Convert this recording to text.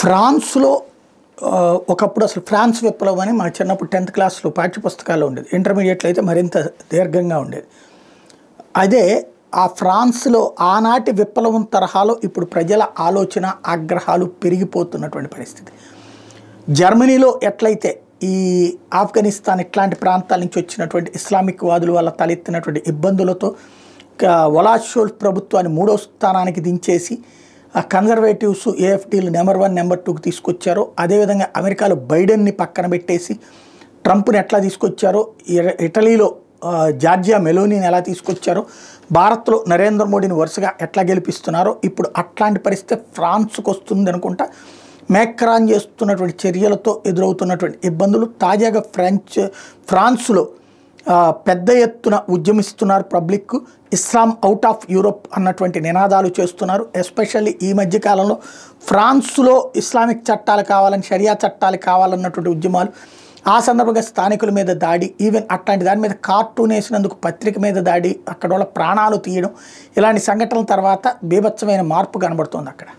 ఫ్రాన్స్‌లో ఒకప్పుడు అసలు ఫ్రాన్స్ విప్లవం అని మా చిన్నప్పుడు 10th క్లాస్‌లో పాఠ్యపుస్తకాల్లో ఉండేది. ఇంటర్మీడియేట్‌లో అయితే మరింత దీర్ఘంగా ఉండేది. అదే ఆ ఫ్రాన్స్‌లో ఆనాటి విప్లవం తరహాలో ఇప్పుడు ప్రజల ఆలోచన, ఆగ్రహాలు పెరిగిపోతున్నటువంటి పరిస్థితి. జర్మనీలో ఎట్లయితే ఈ ఆఫ్ఘనిస్తాన్ ఇట్లాంటి ప్రాంతాల నుంచి వచ్చినటువంటి ఇస్లామిక్ వాదుల వల్ల తలెత్తినటువంటి ఇబ్బందులతో ఒలాఫ్ షోల్జ్ ప్రభుత్వాన్ని 3వ స్థానానికి దించేసి కన్జర్వేటివ్స్ ఏఎఫ్డీలు నెంబర్ 1, నెంబర్ 2కి తీసుకొచ్చారో, అదేవిధంగా అమెరికాలో బైడెన్ని పక్కన పెట్టేసి ట్రంప్ని ఎట్లా తీసుకొచ్చారో, ఇటలీలో జార్జియా మెలోనీని ఎలా తీసుకొచ్చారో, భారత్లో నరేంద్ర మోడీని వరుసగా ఎట్లా గెలిపిస్తున్నారో, ఇప్పుడు అట్లాంటి పరిస్థితి ఫ్రాన్స్కి వస్తుంది అనుకుంటా. మేక్రాన్ చేస్తున్నటువంటి చర్యలతో ఎదురవుతున్నటువంటి ఇబ్బందులు తాజాగా ఫ్రాన్స్లో పెద్ద ఎత్తున ఉద్యమిస్తున్నారు. Public Islam out of Europe అన్నటువంటి నినాదాలు చేస్తున్నారు. ఎస్పెషల్లీ ఈ మధ్యకాలంలో ఫ్రాన్స్లో ఇస్లామిక్ చట్టాలు కావాలని, షరియా చట్టాలు కావాలన్నటువంటి ఉద్యమాలు, ఆ సందర్భంగా స్థానికుల మీద దాడి, ఈవెన్ అట్లాంటి దాని మీద కార్టూన్ వేసినందుకు పత్రిక మీద దాడి, అక్కడ వాళ్ళ ప్రాణాలు తీయడం, ఇలాంటి సంఘటనల తర్వాత బీభత్సమైన మార్పు కనబడుతోంది అక్కడ.